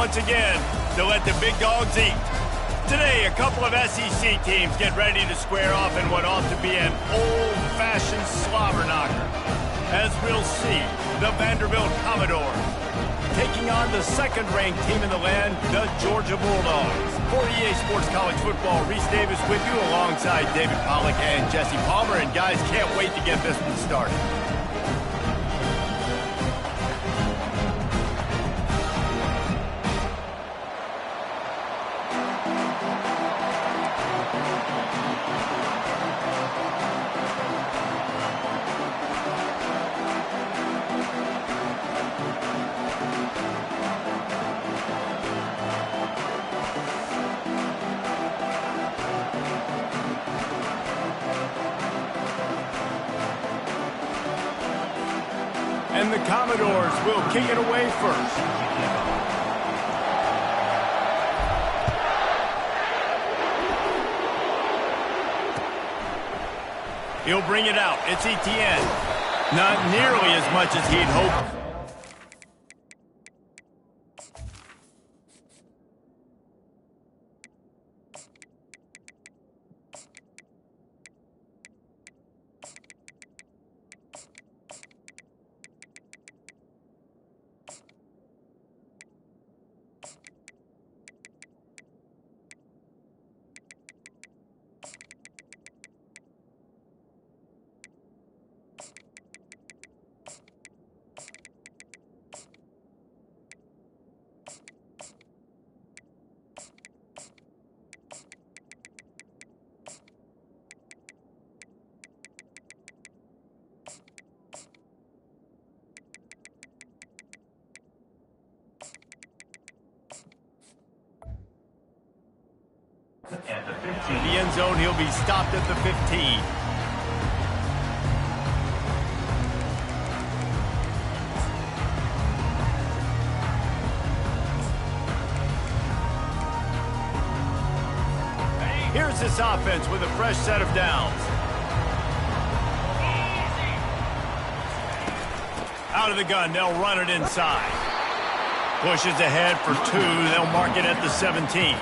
once again to let the big dogs eat. Today, a couple of SEC teams get ready to square off in what ought to be an old-fashioned slobber knocker. As we'll see, the Vanderbilt Commodores taking on the second-ranked team in the land, the Georgia Bulldogs. For EA Sports College Football, Reese Davis with you alongside David Pollack and Jesse Palmer. And guys, can't wait to get this one started. And the Commodores will kick it away first. He'll bring it out. It's Etienne. Not nearly as much as he'd hoped. In the end zone, he'll be stopped at the 15. Here's this offense with a fresh set of downs. Out of the gun, they'll run it inside. Pushes ahead for 2. They'll mark it at the 17.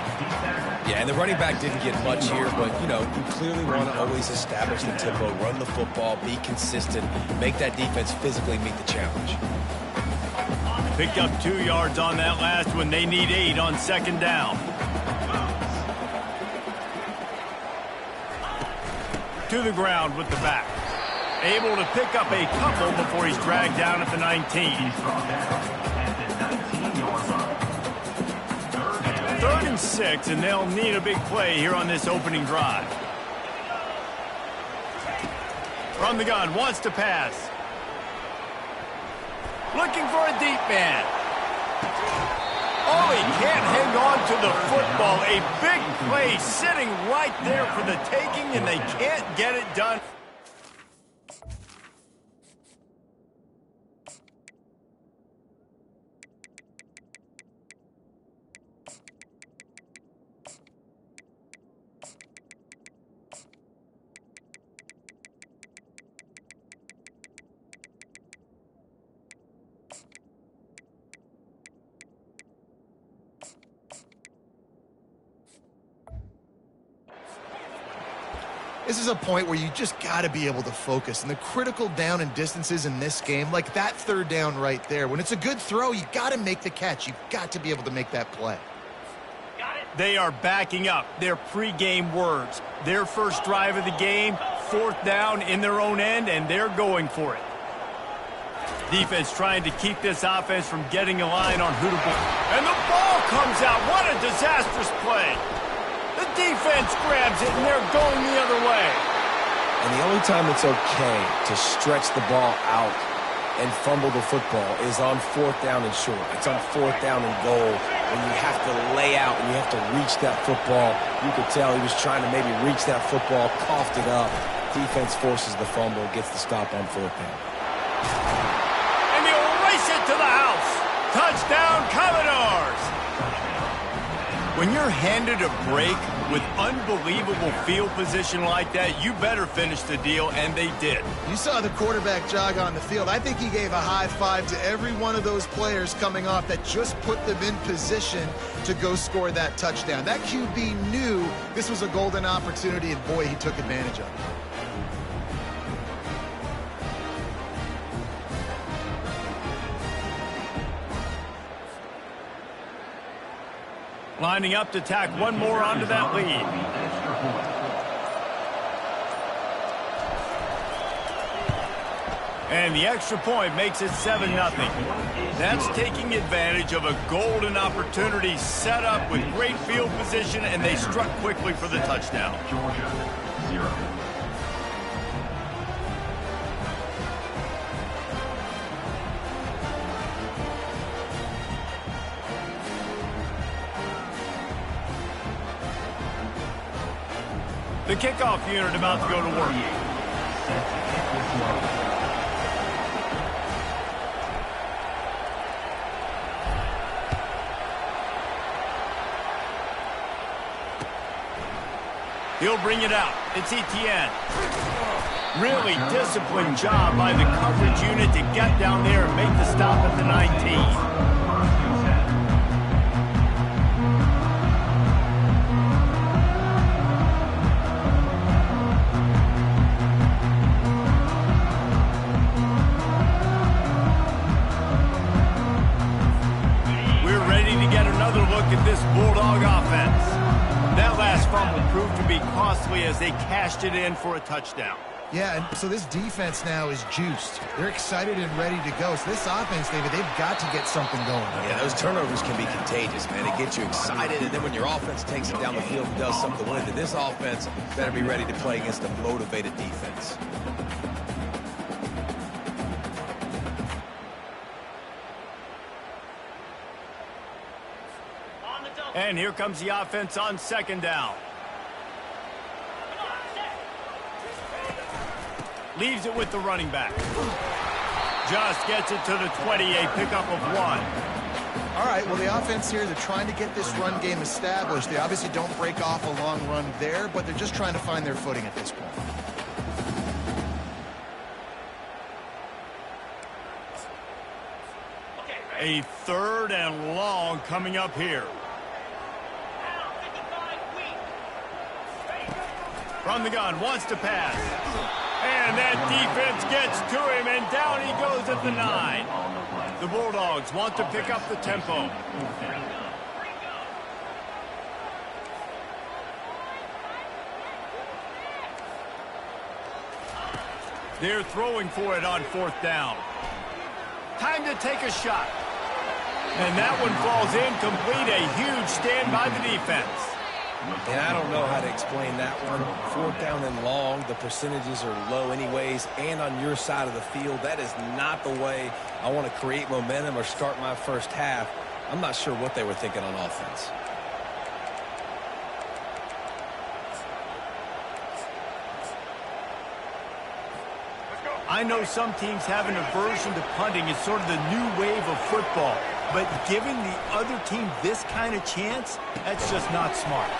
Yeah, and the running back didn't get much here, but, you know, you clearly want to always establish the tempo, run the football, be consistent, make that defense physically meet the challenge. Picked up 2 yards on that last one. They need 8 on second down. To the ground with the back. Able to pick up a couple before he's dragged down at the 19. 3rd and 6, and they'll need a big play here on this opening drive. From the gun, wants to pass. Looking for a deep man. Oh, he can't hang on to the football. A big play sitting right there for the taking, and they can't get it done. This is a point where you just got to be able to focus. And the critical down and distances in this game, like that 3rd down right there, when it's a good throw, you got to make the catch. You've got to be able to make that play. They are backing up their pregame words. Their first drive of the game, 4th down in their own end, and they're going for it. Defense trying to keep this offense from getting a line on who to block. And the ball comes out. What a disastrous play. The defense grabs it, and they're going the other way. And the only time it's okay to stretch the ball out and fumble the football is on 4th down and short. It's on 4th down and goal when you have to lay out and you have to reach that football. You could tell he was trying to maybe reach that football, coughed it up. Defense forces the fumble, gets the stop on 4th down. And he'll race it to the house. Touchdown, Commodores. When you're handed a break with unbelievable field position like that, you better finish the deal, and they did. You saw the quarterback jog on the field. I think he gave a high five to every one of those players coming off that just put them in position to go score that touchdown. That QB knew this was a golden opportunity, and boy, he took advantage of it. Lining up to tack one more onto that lead. And the extra point makes it 7-0. That's taking advantage of a golden opportunity set up with great field position, and they struck quickly for the touchdown. Georgia, 0. The kickoff unit about to go to work. He'll bring it out. It's Etienne. Really disciplined job by the coverage unit to get down there and make the stop at the 19. At this Bulldog offense. That last fumble proved to be costly as they cashed it in for a touchdown. Yeah, and so this defense now is juiced. They're excited and ready to go. So this offense, David, they've got to get something going. Yeah, those turnovers can be contagious, man. It gets you excited, and then when your offense takes it down the field and does something with it, this offense better be ready to play against a motivated defense. And here comes the offense on 2nd down. Leaves it with the running back. Just gets it to the 20, a pickup of 1. All right, well, the offense here, they're trying to get this run game established. They obviously don't break off a long run there, but they're just trying to find their footing at this point. A 3rd and long coming up here. From the gun, wants to pass. And that defense gets to him, and down he goes at the 9. The Bulldogs want to pick up the tempo. They're throwing for it on 4th down. Time to take a shot. And that one falls incomplete. A huge stand by the defense. And I don't know how to explain that one. 4th down and long, the percentages are low anyways, and on your side of the field, that is not the way I want to create momentum or start my first half. I'm not sure what they were thinking on offense. I know some teams have an aversion to punting. It's sort of the new wave of football. But giving the other team this kind of chance, that's just not smart.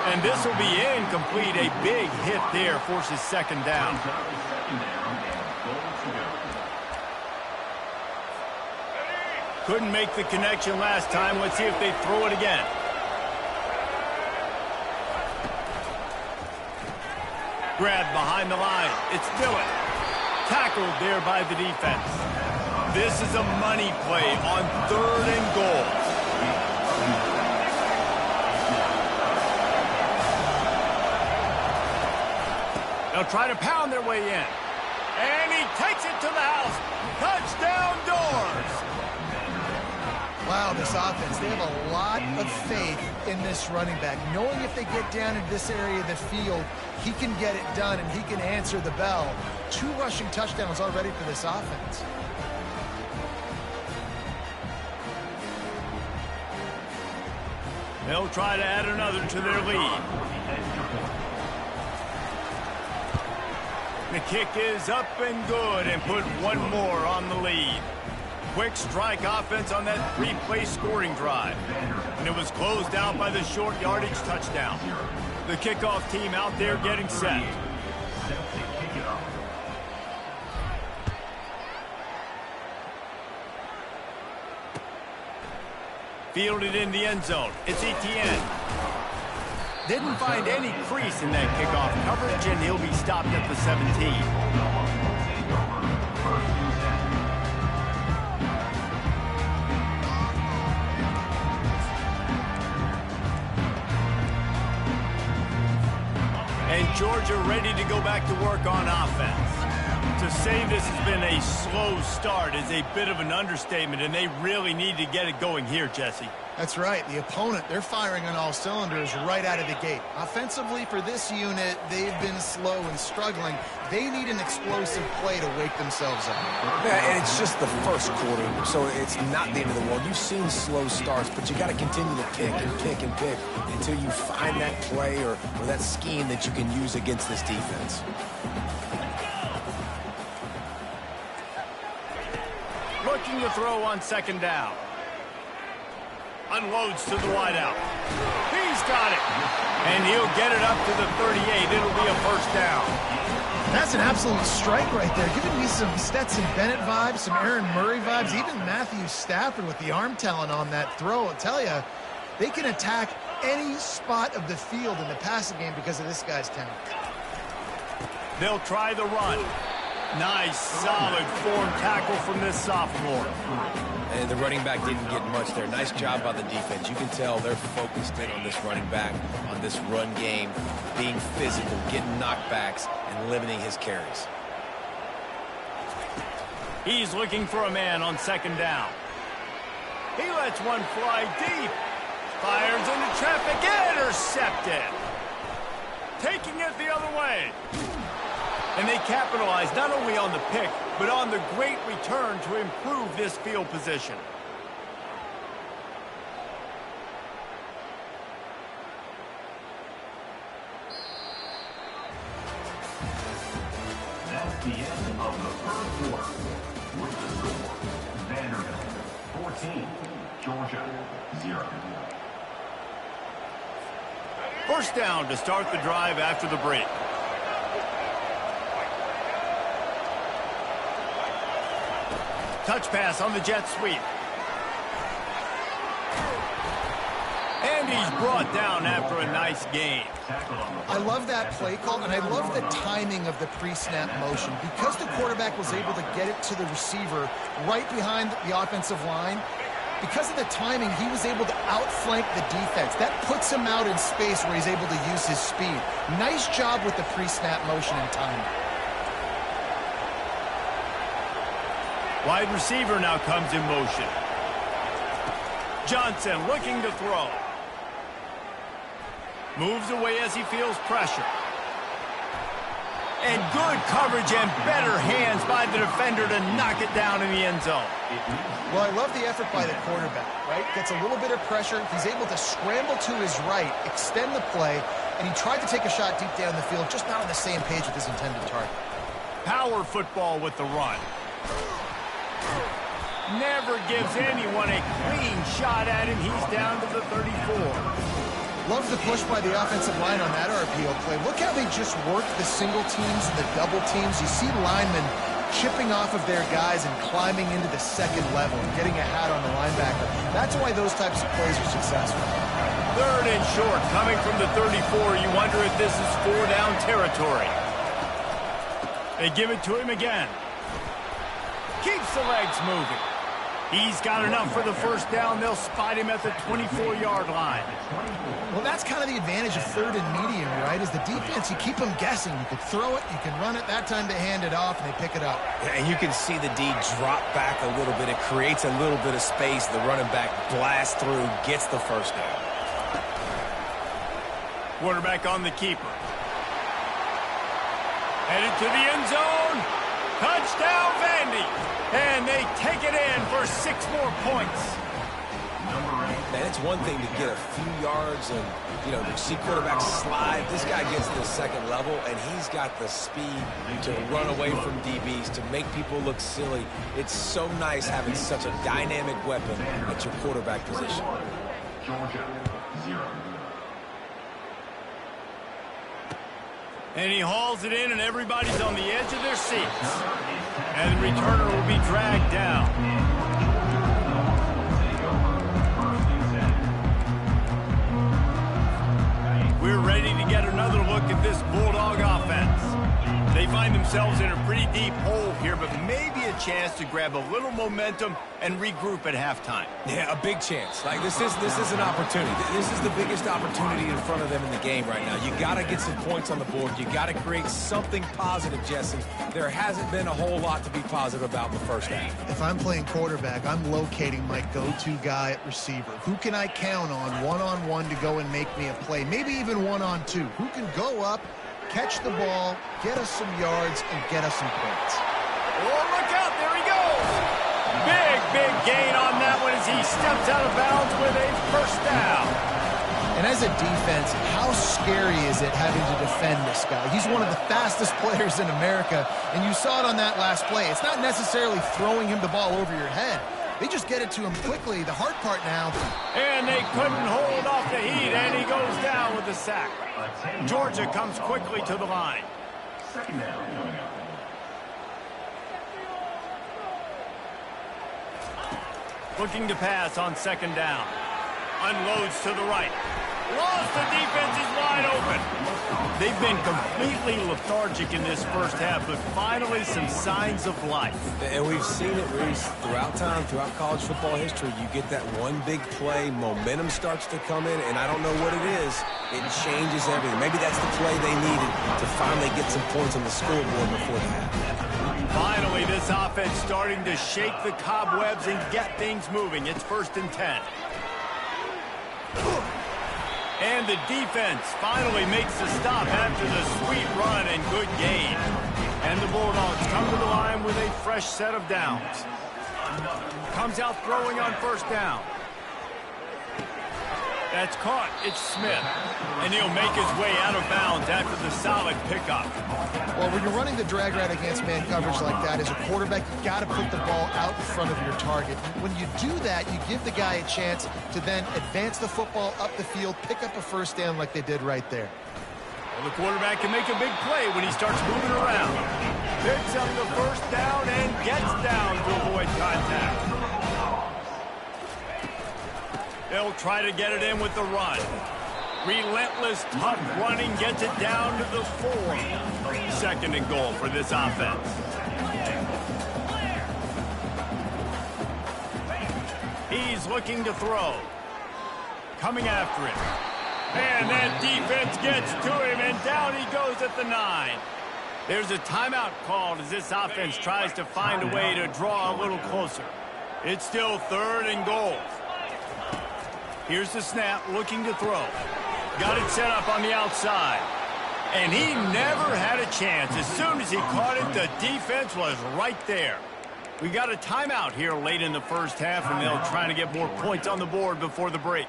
And this will be incomplete. A big hit there forces 2nd down. Couldn't make the connection last time. Let's see if they throw it again. Grabbed behind the line. It's Dillon. Tackled there by the defense. This is a money play on 3rd and goal. They'll try to pound their way in. And he takes it to the house. Touchdown doors. Wow, this offense, they have a lot of faith in this running back. Knowing if they get down in this area of the field, he can get it done and he can answer the bell. 2 rushing touchdowns already for this offense. They'll try to add another to their lead. The kick is up and good and put 1 more on the lead. Quick strike offense on that 3-play scoring drive. And it was closed out by the short yardage touchdown. The kickoff team out there getting set. Fielded in the end zone. It's Etienne. Didn't find any crease in that kickoff coverage, and he'll be stopped at the 17. And Georgia ready to go back to work on offense. To say this has been a slow start is a bit of an understatement, and they really need to get it going here, Jesse. That's right. The opponent, they're firing on all cylinders right out of the gate. Offensively, for this unit, they've been slow and struggling. They need an explosive play to wake themselves up. Yeah, and it's just the first quarter, so it's not the end of the world. You've seen slow starts, but you got to continue to pick and pick and pick until you find that play or that scheme that you can use against this defense. Looking to throw on second down. Unloads to the wideout. He's got it. And he'll get it up to the 38. It'll be a first down. That's an absolute strike right there. Giving me some Stetson Bennett vibes, some Aaron Murray vibes, even Matthew Stafford with the arm talent on that throw. I'll tell you, they can attack any spot of the field in the passing game because of this guy's talent. They'll try the run. Nice, solid form tackle from this sophomore. And the running back didn't get much there. Nice job by the defense. You can tell they're focused in on this running back, on this run game, being physical, getting knockbacks, and limiting his carries. He's looking for a man on second down. He lets one fly deep. Fires into traffic, intercepted. Taking it the other way. And they capitalize not only on the pick, but on the great return to improve this field position. That's the end of the first quarter. With the score, Vanderbilt 14, Georgia 0. First down to start the drive after the break. Touch pass on the jet sweep. And he's brought down after a nice gain. I love that play call, and I love the timing of the pre-snap motion. Because the quarterback was able to get it to the receiver right behind the offensive line, because of the timing, he was able to outflank the defense. That puts him out in space where he's able to use his speed. Nice job with the pre-snap motion and timing. Wide receiver now comes in motion. Johnson looking to throw. Moves away as he feels pressure. And good coverage and better hands by the defender to knock it down in the end zone. Well, I love the effort by the quarterback, right? Gets a little bit of pressure. He's able to scramble to his right, extend the play, and he tried to take a shot deep down the field, just not on the same page with his intended target. Power football with the run. Never gives anyone a clean shot at him. He's down to the 34. Love the push by the offensive line on that RPO play. Look how they just work the single teams and the double teams. You see linemen chipping off of their guys and climbing into the second level and getting a hat on the linebacker. That's why those types of plays are successful. Third and short, coming from the 34. You wonder if this is 4-down territory. They give it to him again. Keeps the legs moving. He's got enough for the first down. They'll spot him at the 24-yard line. Well, that's kind of the advantage of third and medium, right? Is the defense, you keep them guessing. You can throw it, you can run it. That time they hand it off, and they pick it up. And you can see the D drop back a little bit. It creates a little bit of space. The running back blasts through, gets the first down. Quarterback on the keeper. Headed to the end zone. Touchdown, Vandy. And they take it in for 6 more points. Man, it's one thing to get a few yards and, to see quarterbacks slide. This guy gets to the second level, and he's got the speed to run away from DBs, to make people look silly. It's so nice having such a dynamic weapon at your quarterback position. Georgia, 0. And he hauls it in, and everybody's on the edge of their seats. And the returner will be dragged down. We're ready to get another look at this Bulldog offense. They find themselves in a pretty deep hole here, but maybe a chance to grab a little momentum and regroup at halftime. Yeah, a big chance. Like, this is an opportunity. This is the biggest opportunity in front of them in the game right now. You got to get some points on the board. You got to create something positive, Jesse. There hasn't been a whole lot to be positive about in the first half. If I'm playing quarterback, I'm locating my go-to guy at receiver. Who can I count on one-on-one to go and make me a play? Maybe even one-on-two. Who can go up, catch the ball, get us some yards, and get us some points? Oh, look out. There he goes. Big gain on that one as he steps out of bounds with a first down. And as a defense, how scary is it having to defend this guy? He's one of the fastest players in America, and you saw it on that last play. It's not necessarily throwing him the ball over your head. They just get it to him quickly. The hard part now. And they couldn't hold off the heat, and he goes down with the sack. Georgia comes quickly to the line. Second down coming up. Looking to pass on second down. Unloads to the right. Lost, the defense is wide open. They've been completely lethargic in this first half, but finally some signs of life. And we've seen it, Reese, throughout time, throughout college football history. You get that one big play, momentum starts to come in, and I don't know what it is. It changes everything. Maybe that's the play they needed to finally get some points on the scoreboard before the half. Finally, this offense starting to shake the cobwebs and get things moving. It's 1st and 10. And the defense finally makes the stop after the sweet run and good gain. And the Bulldogs come to the line with a fresh set of downs. Comes out throwing on first down. That's caught. It's Smith. And he'll make his way out of bounds after the solid pickup. Well, when you're running the drag route against man coverage like that, as a quarterback, you got to put the ball out in front of your target. When you do that, you give the guy a chance to then advance the football up the field, pick up a first down like they did right there. Well, the quarterback can make a big play when he starts moving around. Picks up the first down and gets down to avoid contact. They'll try to get it in with the run. Relentless, tough running gets it down to the 4. 2nd and goal for this offense. He's looking to throw. Coming after it. And that defense gets to him, and down he goes at the 9. There's a timeout called as this offense tries to find a way to draw a little closer. It's still 3rd and goal. Here's the snap, looking to throw. Got it set up on the outside. And he never had a chance. As soon as he caught it, the defense was right there. We got a timeout here late in the first half, and they'll try to get more points on the board before the break.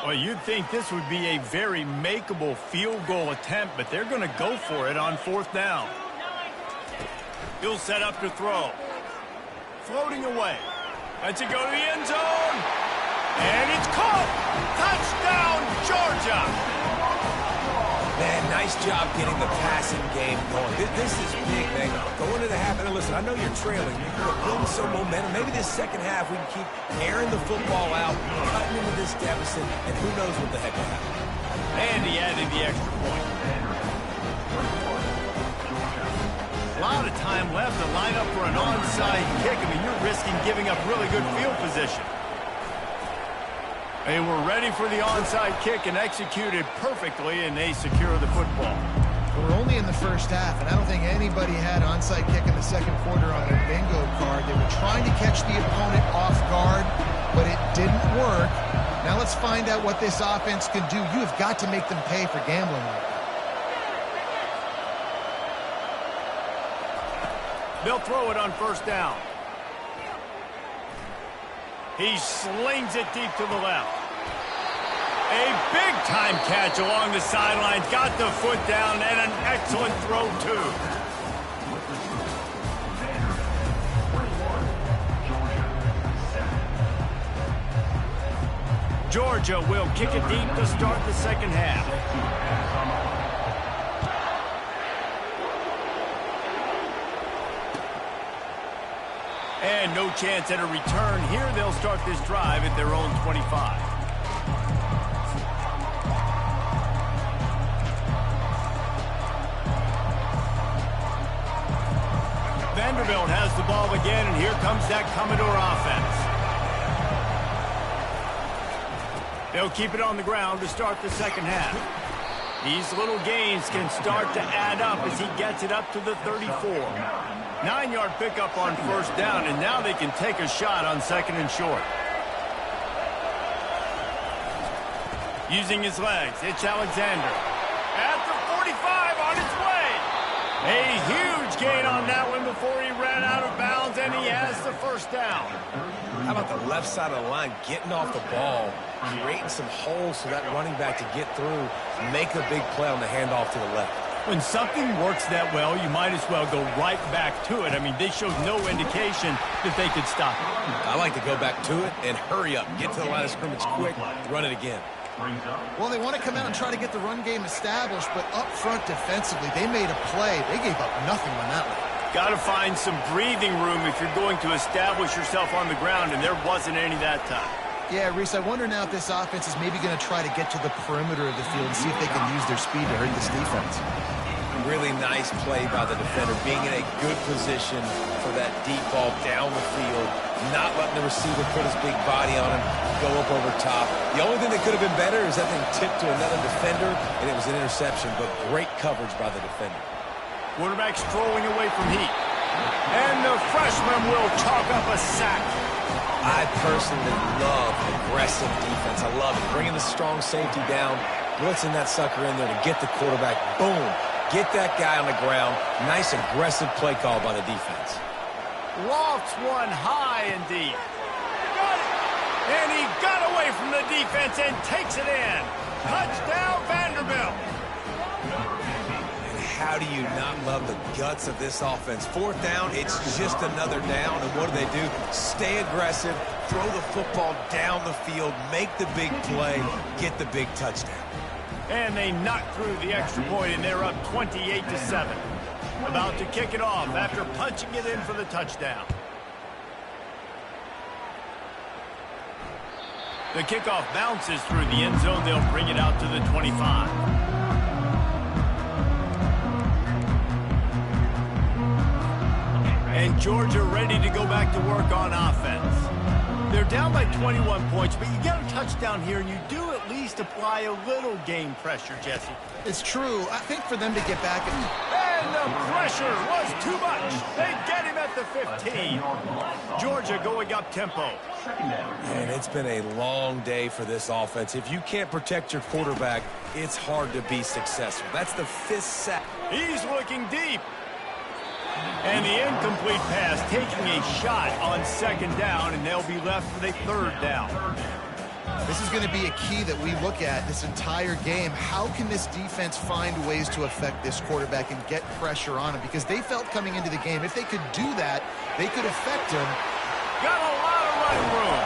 Well, you'd think this would be a very makeable field goal attempt, but they're going to go for it on 4th down. He'll set up to throw. Floating away. Lets it go to the end zone. And it's caught. Touchdown, Georgia. Man, nice job getting the passing game going. This is big, man. Going to the half, and listen, I know you're trailing. You're building some momentum. Maybe this second half we can keep airing the football out, cutting into this deficit, and who knows what the heck will happen. And he added the extra point. A lot of time left to line up for an onside kick. I mean, you're risking giving up really good field position. They were ready for the onside kick and executed perfectly, and they secure the football. We're only in the first half, and I don't think anybody had onside kick in the second quarter on their bingo card. They were trying to catch the opponent off guard, but it didn't work. Now let's find out what this offense can do. You have got to make them pay for gambling like that. They'll throw it on first down. He slings it deep to the left. A big-time catch along the sidelines. Got the foot down, and an excellent throw, too. Georgia will kick it deep to start the second half. And no chance at a return here. They'll start this drive at their own 25. Vanderbilt has the ball again, and here comes that Commodore offense. They'll keep it on the ground to start the second half. These little gains can start to add up as he gets it up to the 34. 9-yard pickup on first down, and now they can take a shot on second and short. Using his legs, it's Alexander. At the 45, on its way. A huge gain on that one before he ran out of bounds, and he has the first down. How about the left side of the line getting off the ball, creating some holes for that running back to get through, make a big play on the handoff to the left. When something works that well, you might as well go right back to it. I mean, they showed no indication that they could stop it. I like to go back to it and hurry up, get to the line of scrimmage quick, run it again. Well, they want to come out and try to get the run game established, but up front defensively, they made a play. They gave up nothing on that one. Got to find some breathing room if you're going to establish yourself on the ground, and there wasn't any that time. Yeah, Reese, I wonder now if this offense is maybe going to try to get to the perimeter of the field and see if they can use their speed to hurt this defense. Really nice play by the defender, being in a good position for that deep ball down the field, not letting the receiver put his big body on him, go up over top. The only thing that could have been better is that thing tipped to another defender, and it was an interception, but great coverage by the defender. Quarterback strolling away from heat. And the freshman will chalk up a sack. I personally love aggressive defense. I love it. Bringing the strong safety down, blitzing that sucker in there to get the quarterback. Boom. Get that guy on the ground. Nice aggressive play call by the defense. Lofts one high and deep. And he got away from the defense and takes it in. Touchdown, Vanderbilt. How do you not love the guts of this offense? Fourth down, it's just another down, and what do? Stay aggressive, throw the football down the field, make the big play, get the big touchdown. And they knock through the extra point, and they're up 28-7. About to kick it off after punching it in for the touchdown. The kickoff bounces through the end zone. They'll bring it out to the 25. And Georgia ready to go back to work on offense. They're down by 21 points, but you get a touchdown here, and you do at least apply a little game pressure, Jesse. It's true. I think for them to get back... And the pressure was too much. They get him at the 15. Georgia going up tempo. And it's been a long day for this offense. If you can't protect your quarterback, it's hard to be successful. That's the 5th sack. He's looking deep. And the incomplete pass taking a shot on second down, and they'll be left with a third down. This is going to be a key that we look at this entire game. How can this defense find ways to affect this quarterback and get pressure on him? Because they felt coming into the game, if they could do that, they could affect him. Got a lot of running room.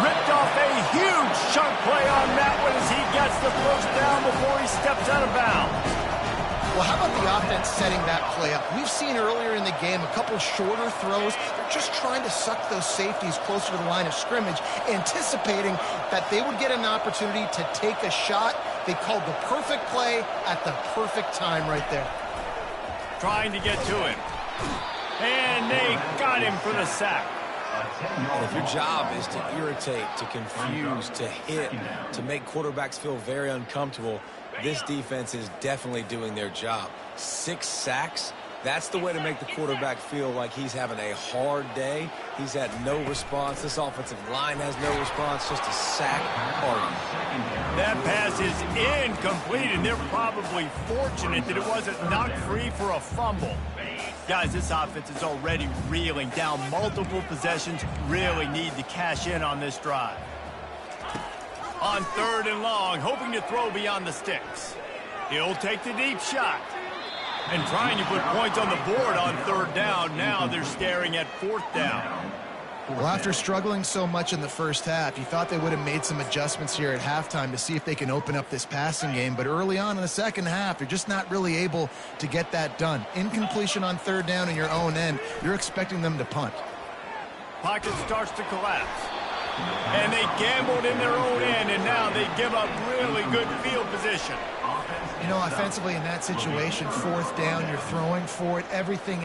Ripped off a huge chunk play on that one as he gets the first down before he steps out of bounds. Well, how about the offense setting that play up? We've seen earlier in the game a couple shorter throws. They're just trying to suck those safeties closer to the line of scrimmage, anticipating that they would get an opportunity to take a shot. They called the perfect play at the perfect time right there. Trying to get to him. And they got him for the sack. And if your job is to irritate, to confuse, to hit, to make quarterbacks feel very uncomfortable, this defense is definitely doing their job. 6 sacks, that's the way to make the quarterback feel like he's having a hard day. He's had no response. This offensive line has no response, just a sack party. That pass is incomplete, and they're probably fortunate that it wasn't knocked free for a fumble. Guys, this offense is already reeling down multiple possessions. Really need to cash in on this drive. On 3rd and long, hoping to throw beyond the sticks. He'll take the deep shot. And trying to put points on the board on 3rd down. Now they're staring at 4th down. Well, after struggling so much in the first half, you thought they would have made some adjustments here at halftime to see if they can open up this passing game. But early on in the second half, they're just not really able to get that done. Incompletion on third down in your own end, you're expecting them to punt. Pocket starts to collapse. And they gambled in their own end, and now they give up really good field position. You know, offensively in that situation, fourth down, you're throwing for it, everything